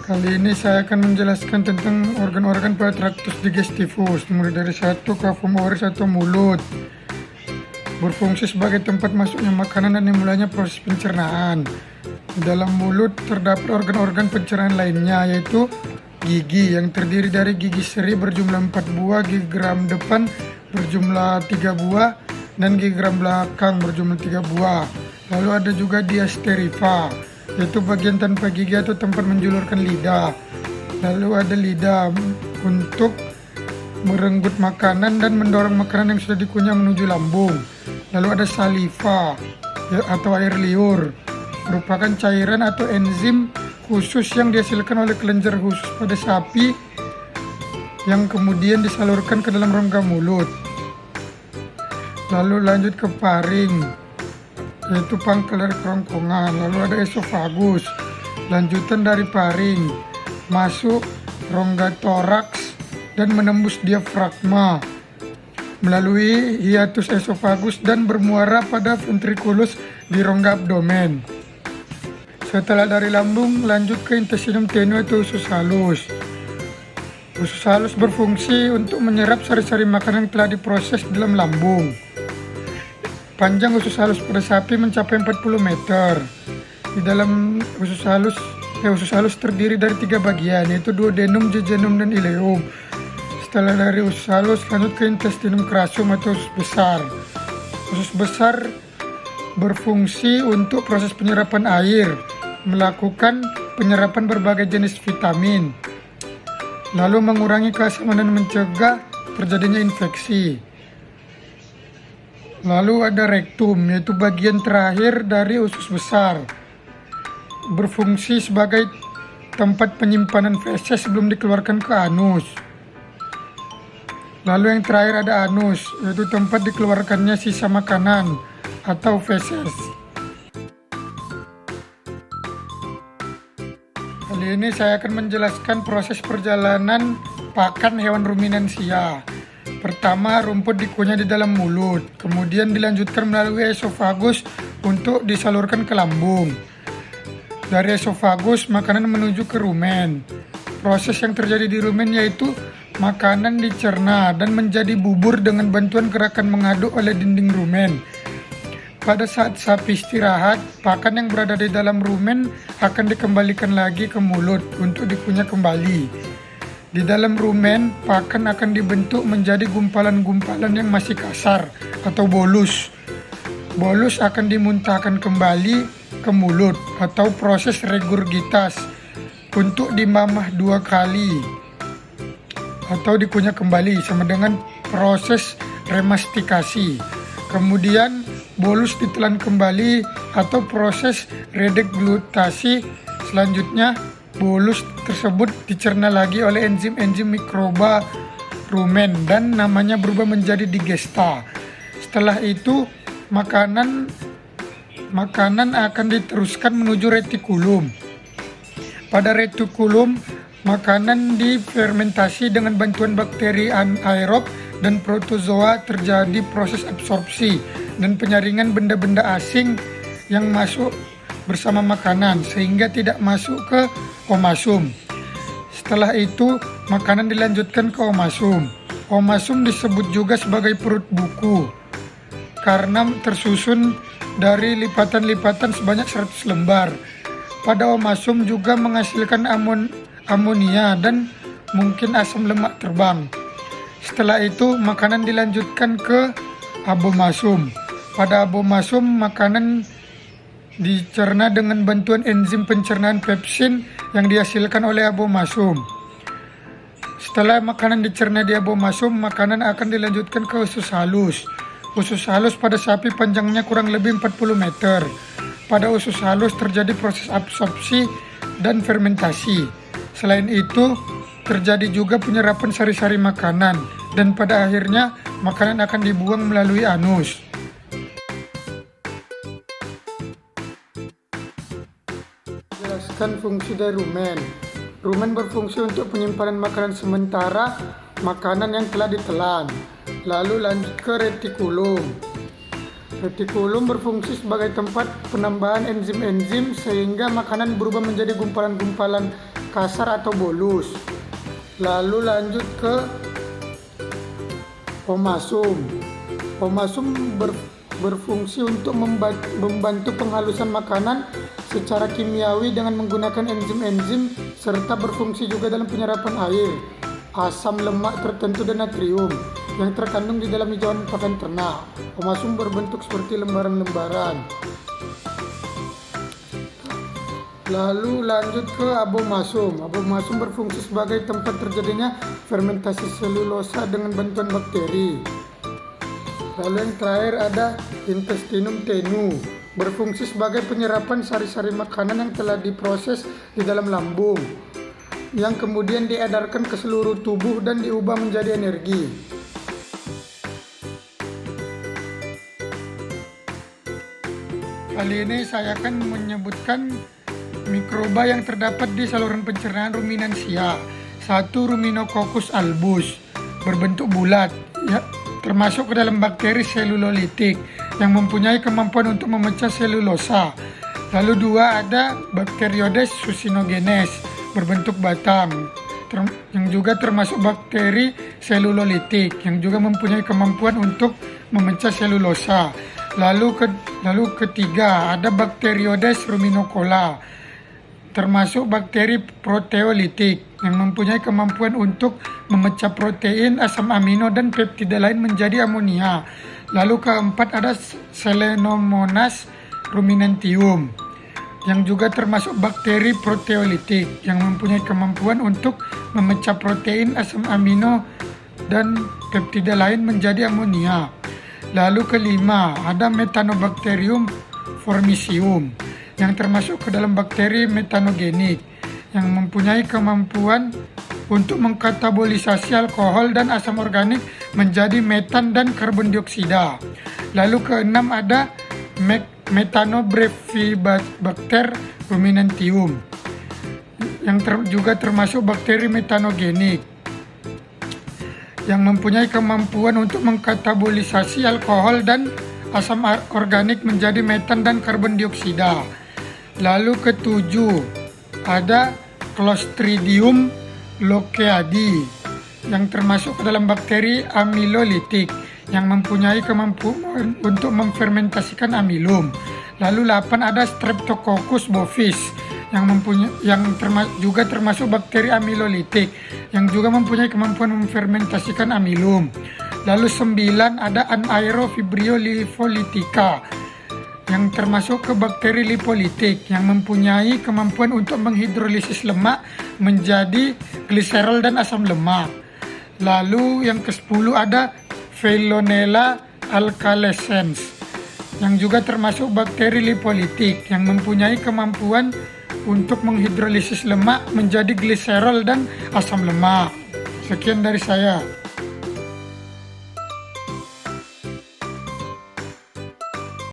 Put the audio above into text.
Kali ini saya akan menjelaskan tentang organ-organ pada traktus digestivus, mulai dari satu cavum oris atau mulut. Berfungsi sebagai tempat masuknya makanan dan dimulainya proses pencernaan. Di dalam mulut terdapat organ-organ pencernaan lainnya, yaitu gigi yang terdiri dari gigi seri berjumlah 4 buah, gigi geram depan berjumlah 3 buah, dan gigi geram belakang berjumlah 3 buah. Lalu ada juga diasterifa, yaitu bagian tanpa gigi atau tempat menjulurkan lidah. Lalu ada lidah untuk merenggut makanan dan mendorong makanan yang sudah dikunyah menuju lambung. Lalu ada saliva atau air liur, merupakan cairan atau enzim khusus yang dihasilkan oleh kelenjar khusus pada sapi yang kemudian disalurkan ke dalam rongga mulut. Lalu lanjut ke paring, yaitu pangkal dari kerongkongan. Lalu ada esofagus, lanjutan dari paring, masuk rongga toraks dan menembus diafragma melalui hiatus esofagus dan bermuara pada ventriculus di rongga abdomen. Setelah dari lambung, lanjut ke intestinum tenue atau usus halus. Usus halus berfungsi untuk menyerap sari-sari makanan yang telah diproses dalam lambung. Panjang usus halus pada sapi mencapai 40 meter. Di dalam usus halus terdiri dari 3 bagian, yaitu duodenum, jejunum, dan ileum. Setelah dari usus halus, lanjut ke intestinum crassum atau usus besar. Usus besar berfungsi untuk proses penyerapan air, melakukan penyerapan berbagai jenis vitamin, lalu mengurangi keasaman dan mencegah terjadinya infeksi. Lalu ada rektum, yaitu bagian terakhir dari usus besar, berfungsi sebagai tempat penyimpanan feses sebelum dikeluarkan ke anus. Lalu yang terakhir ada anus, yaitu tempat dikeluarkannya sisa makanan atau feses. Kali ini saya akan menjelaskan proses perjalanan pakan hewan ruminansia. Pertama, rumput dikunyah di dalam mulut, kemudian dilanjutkan melalui esofagus untuk disalurkan ke lambung. Dari esofagus, makanan menuju ke rumen. Proses yang terjadi di rumen yaitu makanan dicerna dan menjadi bubur dengan bantuan gerakan mengaduk oleh dinding rumen. Pada saat sapi istirahat, pakan yang berada di dalam rumen akan dikembalikan lagi ke mulut untuk dikunyah kembali. Di dalam rumen, pakan akan dibentuk menjadi gumpalan-gumpalan yang masih kasar atau bolus. Bolus akan dimuntahkan kembali ke mulut atau proses regurgitas untuk dimamah 2 kali atau dikunyah kembali sama dengan proses remastikasi. Kemudian bolus ditelan kembali atau proses redeglutasi. Selanjutnya bolus tersebut dicerna lagi oleh enzim-enzim mikroba rumen dan namanya berubah menjadi digesta. Setelah itu makanan akan diteruskan menuju retikulum. Pada retikulum, makanan difermentasi dengan bantuan bakteri anaerob dan protozoa. Terjadi proses absorpsi dan penyaringan benda-benda asing yang masuk bersama makanan sehingga tidak masuk ke omasum. Setelah itu, makanan dilanjutkan ke omasum. Omasum disebut juga sebagai perut buku karena tersusun dari lipatan-lipatan sebanyak 100 lembar. Pada omasum juga menghasilkan amonia dan mungkin asam lemak terbang. Setelah itu, makanan dilanjutkan ke abomasum. Pada abomasum, makanan dicerna dengan bantuan enzim pencernaan pepsin yang dihasilkan oleh abomasum. Setelah makanan dicerna di abomasum, makanan akan dilanjutkan ke usus halus. Usus halus pada sapi panjangnya kurang lebih 40 meter. Pada usus halus terjadi proses absorpsi dan fermentasi. Selain itu, terjadi juga penyerapan sari-sari makanan dan pada akhirnya makanan akan dibuang melalui anus. Jelaskan fungsi dari rumen. Rumen berfungsi untuk penyimpanan makanan sementara, makanan yang telah ditelan. Lalu lanjut ke retikulum. Retikulum berfungsi sebagai tempat penambahan enzim-enzim sehingga makanan berubah menjadi gumpalan-gumpalan kasar atau bolus. Lalu lanjut ke omasum. Omasum berfungsi untuk membantu penghalusan makanan secara kimiawi dengan menggunakan enzim-enzim, serta berfungsi juga dalam penyerapan air, asam lemak tertentu dan natrium yang terkandung di dalam hijauan pakan ternak. Omasum berbentuk seperti lembaran-lembaran. Lalu lanjut ke abomasum. Abomasum berfungsi sebagai tempat terjadinya fermentasi selulosa dengan bantuan bakteri. Lalu yang terakhir ada intestinum tenue, berfungsi sebagai penyerapan sari-sari makanan yang telah diproses di dalam lambung, yang kemudian diedarkan ke seluruh tubuh dan diubah menjadi energi. Kali ini saya akan menyebutkan mikroba yang terdapat di saluran pencernaan ruminansia. 1. Ruminococcus albus, berbentuk bulat, ya, termasuk ke dalam bakteri selulolitik yang mempunyai kemampuan untuk memecah selulosa. Lalu 2 ada Bacteroides succinogenes, berbentuk batang, yang juga termasuk bakteri selulolitik yang juga mempunyai kemampuan untuk memecah selulosa. Lalu ketiga ada Bacteroides ruminicola, termasuk bakteri proteolitik yang mempunyai kemampuan untuk memecah protein, asam amino, dan peptida lain menjadi amonia. Lalu keempat ada Selenomonas ruminantium yang juga termasuk bakteri proteolitik yang mempunyai kemampuan untuk memecah protein, asam amino, dan peptida lain menjadi amonia. Lalu kelima ada Methanobacterium formicium yang termasuk ke dalam bakteri metanogenik yang mempunyai kemampuan untuk mengkatabolisasi alkohol dan asam organik menjadi metan dan karbon dioksida. Lalu keenam ada Methanobrevibacter ruminantium yang juga termasuk bakteri metanogenik yang mempunyai kemampuan untuk mengkatabolisasi alkohol dan asam organik menjadi metan dan karbon dioksida. Lalu ketujuh ada Clostridium lokeadi yang termasuk ke dalam bakteri amilolitik yang mempunyai kemampuan untuk memfermentasikan amilum. Lalu 8 ada Streptococcus bovis yang juga termasuk bakteri amilolitik yang juga mempunyai kemampuan memfermentasikan amilum. Lalu 9 ada Anaerofibrio lipolitica yang termasuk ke bakteri lipolitik yang mempunyai kemampuan untuk menghidrolisis lemak menjadi gliserol dan asam lemak. Lalu yang ke-10 ada Veillonella alcalescens yang juga termasuk bakteri lipolitik yang mempunyai kemampuan untuk menghidrolisis lemak menjadi gliserol dan asam lemak. Sekian dari saya.